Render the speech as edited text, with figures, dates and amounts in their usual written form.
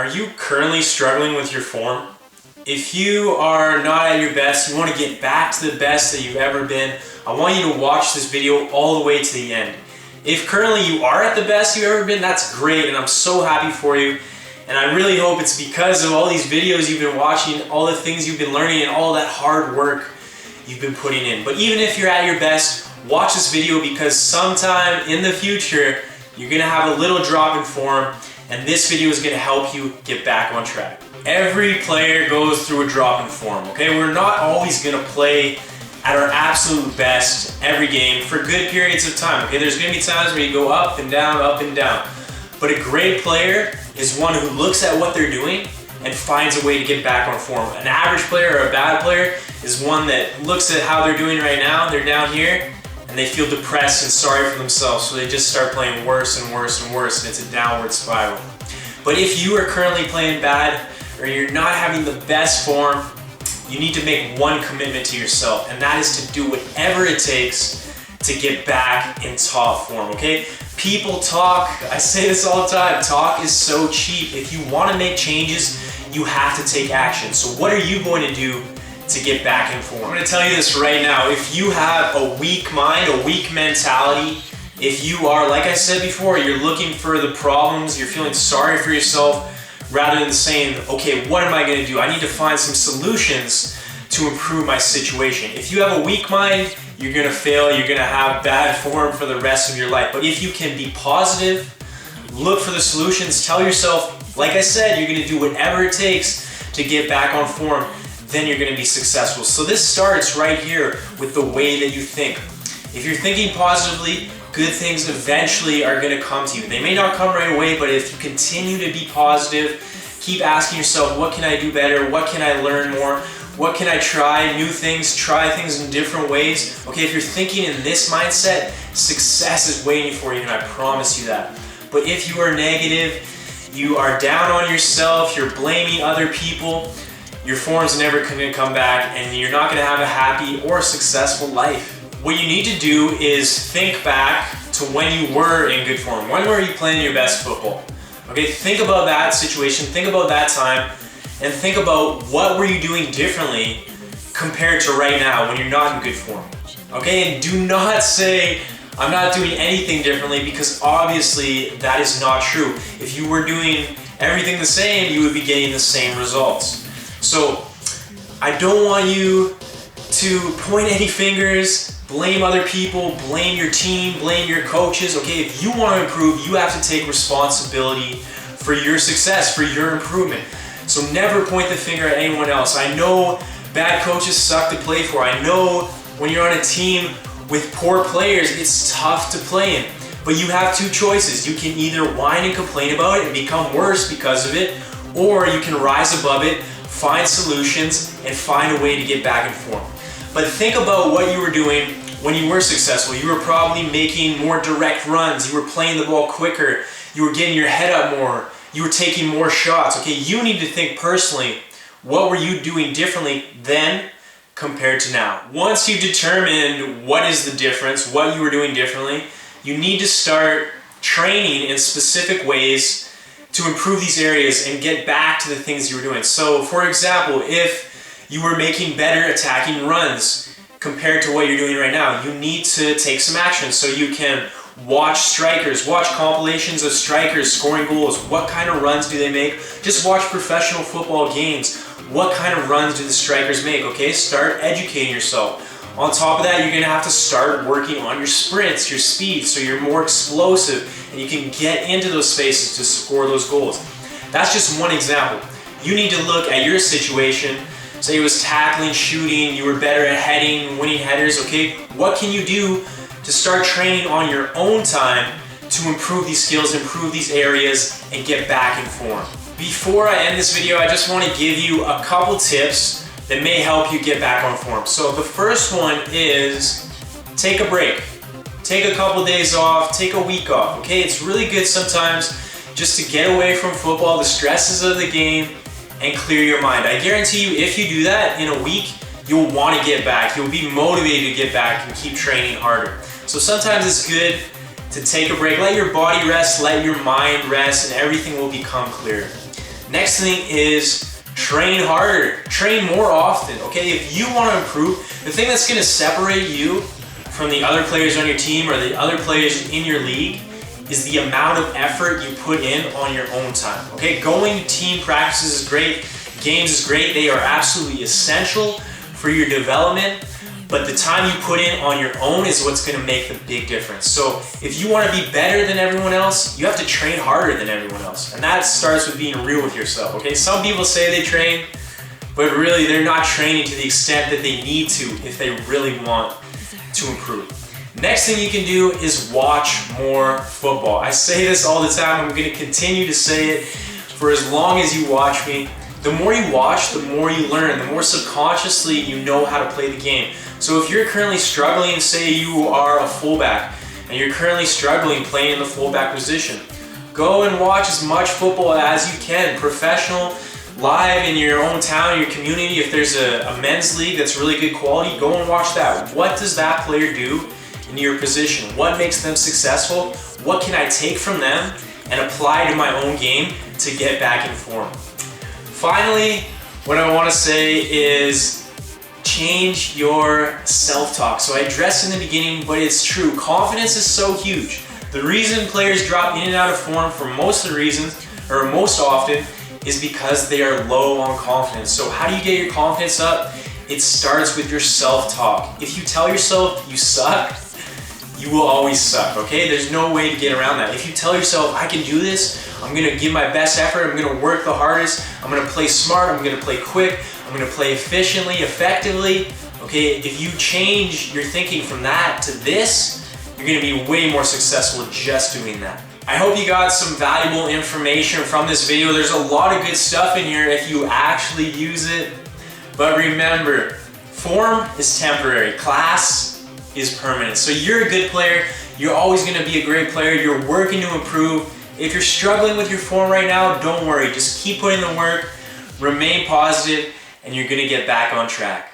Are you currently struggling with your form? If you are not at your best, you want to get back to the best that you've ever been, I want you to watch this video all the way to the end. If currently you are at the best you've ever been, that's great, and I'm so happy for you. And I really hope it's because of all these videos you've been watching, all the things you've been learning, and all that hard work you've been putting in. But even if you're at your best, watch this video because sometime in the future, you're gonna have a little drop in form, and this video is gonna help you get back on track. Every player goes through a drop in form, okay? We're not always gonna play at our absolute best every game for good periods of time, okay? There's gonna be times where you go up and down, up and down. But a great player is one who looks at what they're doing and finds a way to get back on form. An average player or a bad player is one that looks at how they're doing right now, they're down here, and they feel depressed and sorry for themselves, so they just start playing worse and worse and worse, and it's a downward spiral. But if you are currently playing bad, or you're not having the best form, you need to make one commitment to yourself, and that is to do whatever it takes to get back in top form, okay? People talk, I say this all the time, talk is so cheap. If you want to make changes, you have to take action. So what are you going to do to get back in form? I'm going to tell you this right now. If you have a weak mind, a weak mentality, if you are, like I said before, you're looking for the problems, you're feeling sorry for yourself, rather than saying, okay, what am I going to do? I need to find some solutions to improve my situation. If you have a weak mind, you're going to fail, you're going to have bad form for the rest of your life. But if you can be positive, look for the solutions, tell yourself, like I said, you're going to do whatever it takes to get back on form, then you're going to be successful. So this starts right here with the way that you think. If you're thinking positively, good things eventually are going to come to you. They may not come right away, but if you continue to be positive, keep asking yourself, what can I do better? What can I learn more? What can I try? New things, try things in different ways. Okay, if you're thinking in this mindset, success is waiting for you, and I promise you that. But if you are negative, you are down on yourself, you're blaming other people, your form's never going to come back, and you're not going to have a happy or successful life. What you need to do is think back to when you were in good form. When were you playing your best football? Okay, think about that situation, think about that time, and think about what were you doing differently compared to right now when you're not in good form. Okay, and do not say, I'm not doing anything differently, because obviously that is not true. If you were doing everything the same, you would be getting the same results. So I don't want you to point any fingers, blame other people, blame your team, blame your coaches, okay? If you want to improve, you have to take responsibility for your success, for your improvement. So never point the finger at anyone else. I know bad coaches suck to play for. I know when you're on a team with poor players, it's tough to play in. But you have two choices. You can either whine and complain about it and become worse because of it, or you can rise above it, find solutions, and find a way to get back in form. But think about what you were doing when you were successful. You were probably making more direct runs. You were playing the ball quicker. You were getting your head up more. You were taking more shots. Okay, you need to think personally, what were you doing differently then compared to now? Once you determined what is the difference, what you were doing differently, you need to start training in specific ways to improve these areas and get back to the things you were doing. So for example, if you were making better attacking runs compared to what you're doing right now, you need to take some action. So you can watch strikers, watch compilations of strikers scoring goals. What kind of runs do they make? Just watch professional football games. What kind of runs do the strikers make? Okay, start educating yourself. On top of that, you're gonna have to start working on your sprints, your speed, so you're more explosive and you can get into those spaces to score those goals. That's just one example. You need to look at your situation. Say it was tackling, shooting, you were better at heading, winning headers, okay? What can you do to start training on your own time to improve these skills, improve these areas, and get back in form? Before I end this video, I just want to give you a couple tips that may help you get back on form. So the first one is take a break. Take a couple days off, take a week off, okay? It's really good sometimes just to get away from football, the stresses of the game, and clear your mind. I guarantee you, if you do that in a week, you'll want to get back. You'll be motivated to get back and keep training harder. So sometimes it's good to take a break. Let your body rest, let your mind rest, and everything will become clearer. Next thing is train harder, train more often, okay? If you want to improve, the thing that's going to separate you from the other players on your team or the other players in your league is the amount of effort you put in on your own time, okay? Going to team practices is great, games is great, they are absolutely essential for your development, but the time you put in on your own is what's gonna make the big difference. So if you wanna be better than everyone else, you have to train harder than everyone else. And that starts with being real with yourself, okay? Some people say they train, but really they're not training to the extent that they need to if they really want to improve. Next thing you can do is watch more football. I say this all the time, I'm gonna continue to say it for as long as you watch me. The more you watch, the more you learn, the more subconsciously you know how to play the game. So if you're currently struggling, say you are a fullback, and you're currently struggling playing in the fullback position, go and watch as much football as you can, professional, live in your own town, your community. If there's a men's league that's really good quality, go and watch that. What does that player do in your position? What makes them successful? What can I take from them and apply to my own game to get back in form? Finally, what I want to say is change your self-talk. So I addressed in the beginning, but it's true. Confidence is so huge. The reason players drop in and out of form for most of the reasons, or most often, is because they are low on confidence. So how do you get your confidence up? It starts with your self-talk. If you tell yourself you suck, you will always suck, okay? There's no way to get around that. If you tell yourself, I can do this, I'm gonna give my best effort, I'm gonna work the hardest, I'm gonna play smart, I'm gonna play quick, I'm gonna play efficiently, effectively, okay? If you change your thinking from that to this, you're gonna be way more successful just doing that. I hope you got some valuable information from this video. There's a lot of good stuff in here if you actually use it. But remember, form is temporary, class is permanent. So you're a good player, you're always gonna be a great player, you're working to improve. If you're struggling with your form right now, don't worry, just keep putting the work, remain positive, and you're gonna get back on track.